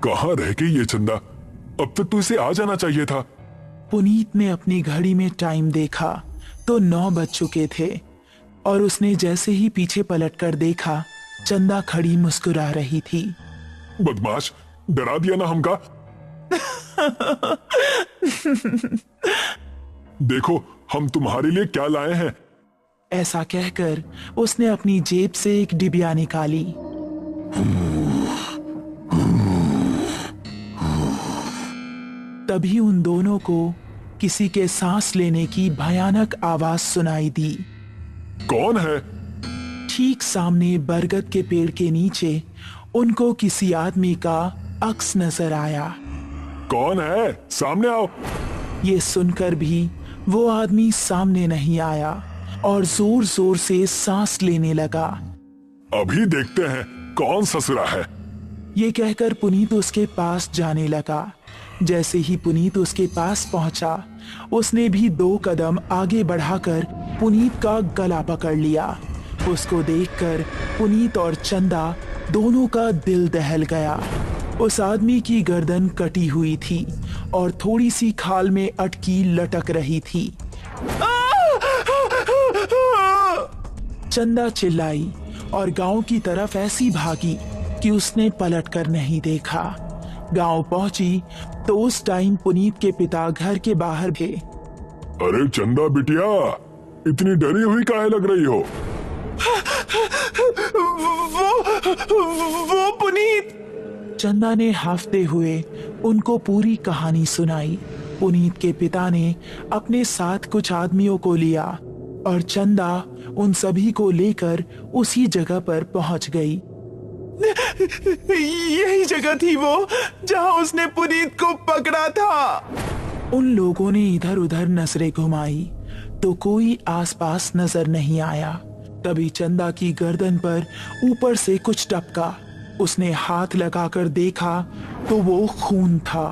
कहाँ रह गई ये चंदा? अब तक तो इसे आ जाना चाहिए था। पुनीत ने अपनी घड़ी में टाइम देखा तो 9 बज चुके थे और उसने जैसे ही पीछे पलटकर देखा, चंदा खड़ी मुस्कुरा रही थी। बदमाश, डरा दिया ना हमका। देखो हम तुम्हारे लिए क्या लाए हैं। ऐसा कहकर उसने अपनी जेब से एक डिबिया निकाली। तभी उन दोनों को किसी के सांस लेने की भयानक आवाज सुनाई दी। कौन है? ठीक सामने बरगद के पेड़ के नीचे उनको किसी आदमी का अक्स नजर आया। कौन है? सामने आओ। ये सुनकर भी वो आदमी सामने नहीं आया और जोर जोर से सांस लेने लगा। अभी देखते हैं कौन ससुरा है। ये कहकर पुनीत उसके पास जाने लगा। जैसे ही पुनीत उसके पास पहुंचा, उसने भी 2 कदम आगे बढ़ाकर पुनीत का गला पकड़ लिया। उसको देखकर पुनीत और चंदा दोनों का दिल दहल गया। उस आदमी की गर्दन कटी हुई थी और थोड़ी सी खाल में अटकी लटक रही थी। चंदा चिल्लाई और गांव की तरफ ऐसी भागी कि उसने पलटकर नहीं देखा। गांव पहुंची तो उस टाइम पुनीत के पिता घर के बाहर थे। अरे चंदा बिटिया, इतनी डरी हुई काहे लग रही हो? वो पुनीत। चंदा ने हाफते हुए उनको पूरी कहानी सुनाई। पुनीत के पिता ने अपने साथ कुछ आदमियों को लिया और चंदा उन सभी को लेकर उसी जगह पर पहुंच गई। यही जगह थी वो जहां उसने पुनीत को पकड़ा था। उन लोगों ने इधर उधर नजरें घुमाई तो कोई आसपास नजर नहीं आया। तभी चंदा की गर्दन पर ऊपर से कुछ टपका। उसने हाथ लगाकर देखा तो वो खून था।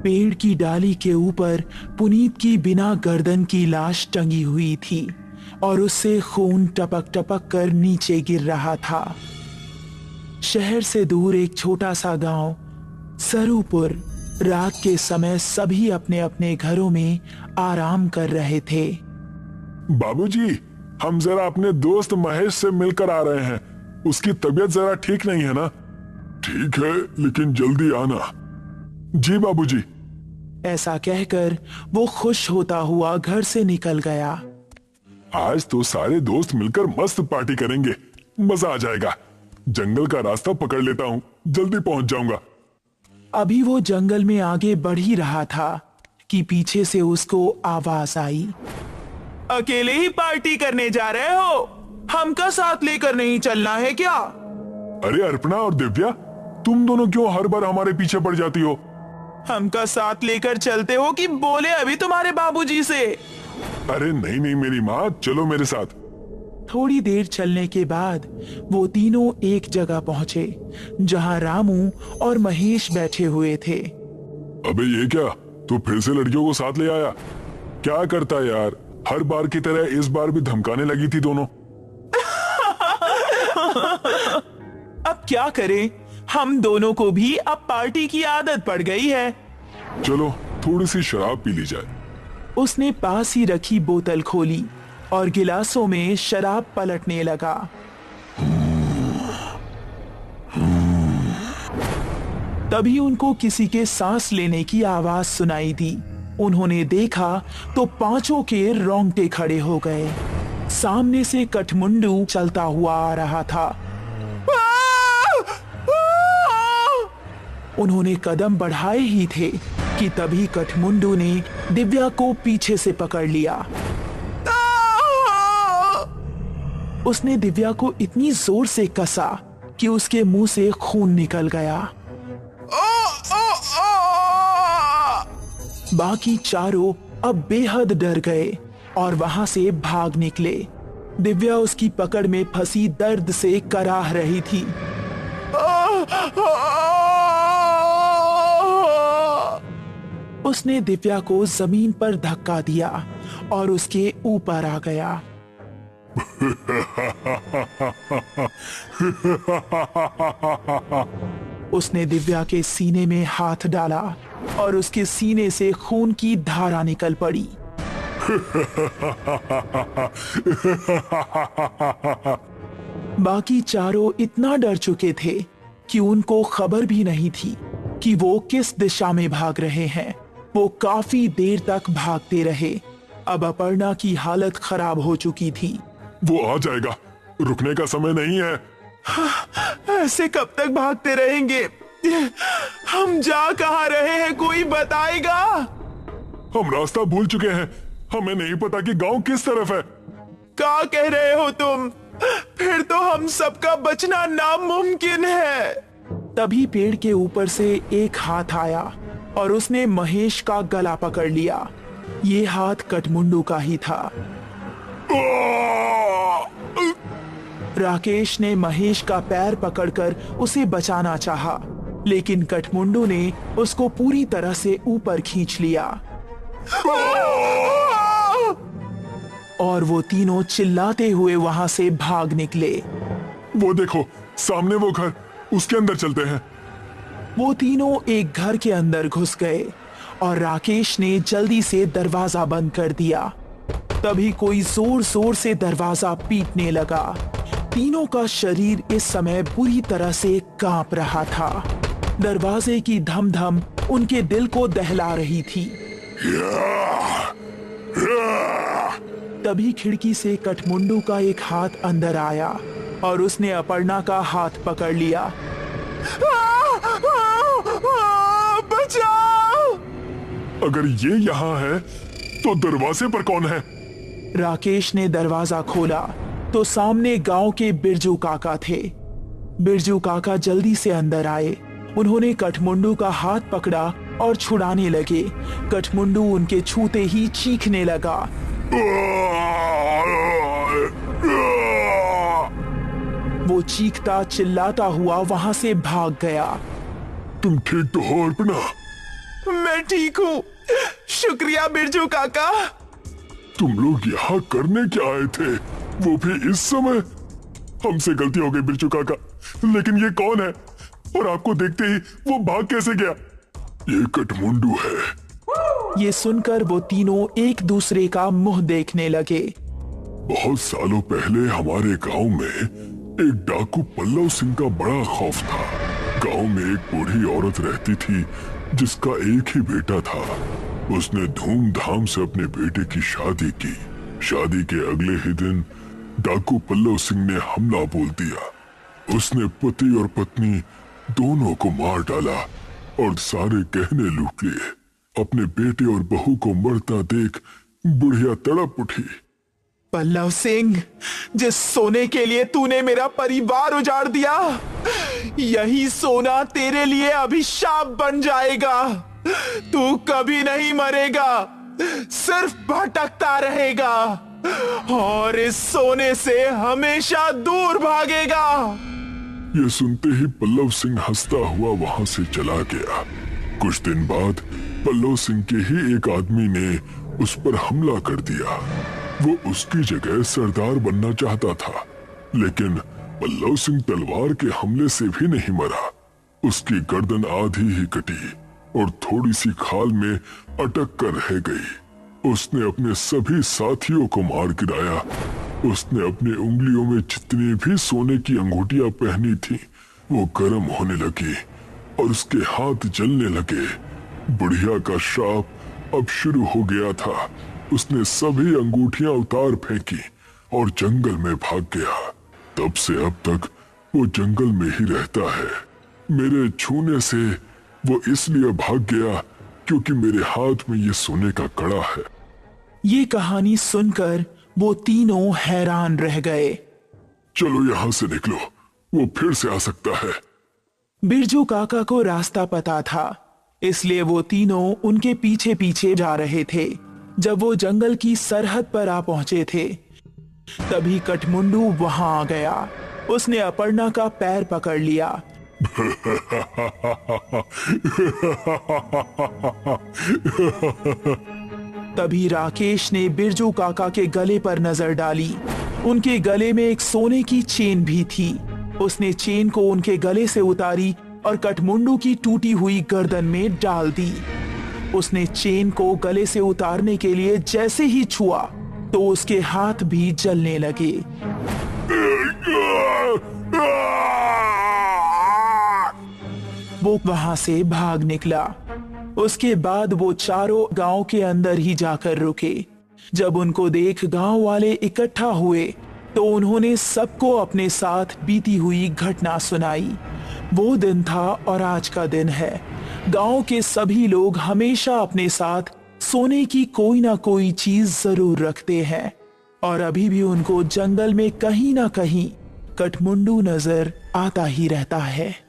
पेड़ की डाली के ऊपर पुनीत की बिना गर्दन की लाश टंगी हुई थी और उससे खून टपक टपक कर नीचे गिर रहा था। शहर से दूर एक छोटा सा गांव सरूपुर, रात के समय सभी अपने अपने घरों में आराम कर रहे थे। बाबूजी, हम जरा अपने दोस्त महेश से मिलकर आ रहे हैं। उसकी तबीयत जरा ठीक नहीं है ना? ठीक है, लेकिन जल्दी आना। जी बाबूजी। ऐसा कहकर वो खुश होता हुआ घर से निकल गया। आज तो सारे दोस्त मिलकर मस्त पार्टी करेंगे, मजा आ जाएगा। जंगल का रास्ता पकड़ लेता हूँ, जल्दी पहुंच जाऊंगा। अभी वो जंगल में आगे बढ़ ही रहा था कि पीछे से उसको आवाज आई। अकेले ही पार्टी करने जा रहे हो? हमका साथ लेकर नहीं चलना है क्या? अरे अर्पणा और दिव्या, तुम दोनों क्यों हर बार हमारे पीछे पड़ जाती हो? हमका साथ लेकर चलते हो कि बोले अभी तुम्हारे बाबूजी से? अरे नहीं नहीं मेरी माँ, चलो मेरे साथ। थोड़ी देर चलने के बाद वो तीनों एक जगह पहुंचे जहां रामू और महेश बैठे हुए थे। अबे ये क्या, तू फिर से लड़कियों को साथ ले आया? क्या करता है यार, हर बार की तरह इस बार भी धमकाने लगी थी दोनों। अब क्या करें, हम दोनों को भी अब पार्टी की आदत पड़ गई है। चलो थोड़ी सी शराब पी ली जाए। उसने पास ही रखी बोतल खोली और गिलासों में शराब पलटने लगा। तभी उनको किसी के सांस लेने की आवाज सुनाई दी। उन्होंने देखा तो पांचों के रोंगटे खड़े हो गए। सामने से कठमुंडू चलता हुआ आ रहा था। उन्होंने कदम बढ़ाए ही थे कि तभी कठमुंडू ने दिव्या को पीछे से पकड़ लिया। उसने दिव्या को इतनी जोर से कसा कि उसके मुंह से खून निकल गया। बाकी चारों अब बेहद डर गए और वहां से भाग निकले। दिव्या उसकी पकड़ में फंसी दर्द से कराह रही थी। उसने दिव्या को जमीन पर धक्का दिया और उसके ऊपर आ गया। उसने दिव्या के सीने में हाथ डाला और उसके सीने से खून की धारा निकल पड़ी। बाकी चारों इतना डर चुके थे कि उनको खबर भी नहीं थी कि वो किस दिशा में भाग रहे हैं। वो काफी देर तक भागते रहे। अब अपर्णा की हालत खराब हो चुकी थी। वो आ जाएगा, रुकने का समय नहीं है। ऐसे कब तक भागते रहेंगे? हम जा कहाँ रहे हैं, कोई बताएगा? हम रास्ता भूल चुके हैं, हमें नहीं पता कि गांव किस तरफ है। क्या कह रहे हो तुम? फिर तो हम सबका बचना नामुमकिन है। तभी पेड़ के ऊपर से एक हाथ आया और उसने महेश का गला पकड़ लिया। ये हाथ कठमुंडू का ही था। राकेश ने महेश का पैर पकड़कर उसे बचाना चाहा, लेकिन कठमुंडू ने उसको पूरी तरह से ऊपर खींच लिया और वो तीनों चिल्लाते हुए वहां से भाग निकले। वो देखो, सामने वो घर, उसके अंदर चलते हैं। वो तीनों एक घर के अंदर घुस गए और राकेश ने जल्दी से दरवाजा बंद कर दिया। तभी कोई जोर जोर से दरवाजा पीटने लगा। तीनों का शरीर इस समय बुरी तरह से कांप रहा था। दरवाजे की धम धम उनके दिल को दहला रही थी। तभी खिड़की से कठमुंडू का एक हाथ अंदर आया और उसने अपर्णा का हाथ पकड़ लिया। बचाओ! अगर ये यहाँ है तो दरवाजे पर कौन है? राकेश ने दरवाजा खोला तो सामने गांव के बिरजू काका थे। बिरजू काका जल्दी से अंदर आए। उन्होंने कठमुंडू का हाथ पकड़ा और छुड़ाने लगे। कठमुंडू उनके छूते ही चीखने लगा। वो चीखता चिल्लाता हुआ वहां से भाग गया। तुम ठीक तो हो अर्पणा? मैं ठीक हूँ, शुक्रिया बिरजू काका। तुम लोग यहाँ करने क्या आए थे, वो भी इस समय? हमसे गलती हो गई बिरजू काका, लेकिन ये कौन है और आपको देखते ही वो भाग कैसे गया? ये कठमुंडू है। ये सुनकर वो तीनों एक दूसरे का मुंह देखने लगे। बहुत सालों पहले हमारे गांव में एक डाकू पल्लव सिंह का बड़ा खौफ था। गांव में एक बूढ़ी औरत रहती थी जिसका एक ही बेटा था। उसने धूमधाम से अपने बेटे की शादी की। शादी के अगले ही दिन डाकू पल्लव सिंह ने हमला बोल दिया। उसने पति और पत्नी दोनों को मार डाला और सारे गहने लूट लिए। अपने बेटे और बहू को मरता देख बुढ़िया तड़प उठी। पल्लव सिंह, जिस सोने के लिए तूने मेरा परिवार उजाड़ दिया, यही सोना तेरे लिए अभिशाप बन जाएगा। तू कभी नहीं मरेगा, सिर्फ भटकता रहेगा और इस सोने से हमेशा दूर भागेगा। ये सुनते ही पल्लव सिंह हंसता हुआ वहां से चला गया। कुछ दिन बाद पल्लव सिंह के ही एक आदमी ने उस पर हमला कर दिया। वो उसकी जगह सरदार बनना चाहता था, लेकिन पल्लव सिंह तलवार के हमले से भी नहीं मरा। उसकी गर्दन आधी ही कटी और थोड़ी सी खाल में अटक कर रह गई। उसने अपने सभी साथियों को मार गिराया। उसने अपने उंगलियों में जितनी भी सोने की अंगूठियां पहनी थी वो गर्म होने लगी और उसके हाथ जलने लगे। बुढ़िया का श्राप अब शुरू हो गया था। उसने सभी अंगूठियां उतार फेंकी और जंगल में भाग गया। तब से अब तक वो जंगल में ही रहता है। मेरे छूने से वो इसलिए भाग गया क्योंकि मेरे हाथ में ये सोने का कड़ा है। ये कहानी सुनकर वो तीनों हैरान रह गए। चलो यहाँ से निकलो, वो फिर से आ सकता है। बिरजू काका को रास्ता पता था, इसलिए वो तीनों उनके पीछे पीछे जा रहे थे। जब वो जंगल की सरहद पर आ पहुंचे थे, तभी कठमुंडू वहां आ गया। उसने अपर्णा का पैर पकड़ लिया। तभी राकेश ने बिरजू काका के गले पर नजर डाली। उनके गले में एक सोने की चेन भी थी। उसने चेन को उनके गले से उतारी और कठमुंडू की टूटी हुई गर्दन में डाल दी। उसने चेन को गले से उतारने के लिए जैसे ही छुआ तो उसके हाथ भी जलने लगे। वो वहां से भाग निकला। उसके बाद वो चारों गांव के अंदर ही जाकर रुके। जब उनको देख गांव वाले इकट्ठा हुए तो उन्होंने सबको अपने साथ बीती हुई घटना सुनाई। वो दिन था और आज का दिन है। गांव के सभी लोग हमेशा अपने साथ सोने की कोई ना कोई चीज जरूर रखते हैं और अभी भी उनको जंगल में कहीं ना कहीं कठमुंडू नजर आता ही रहता है।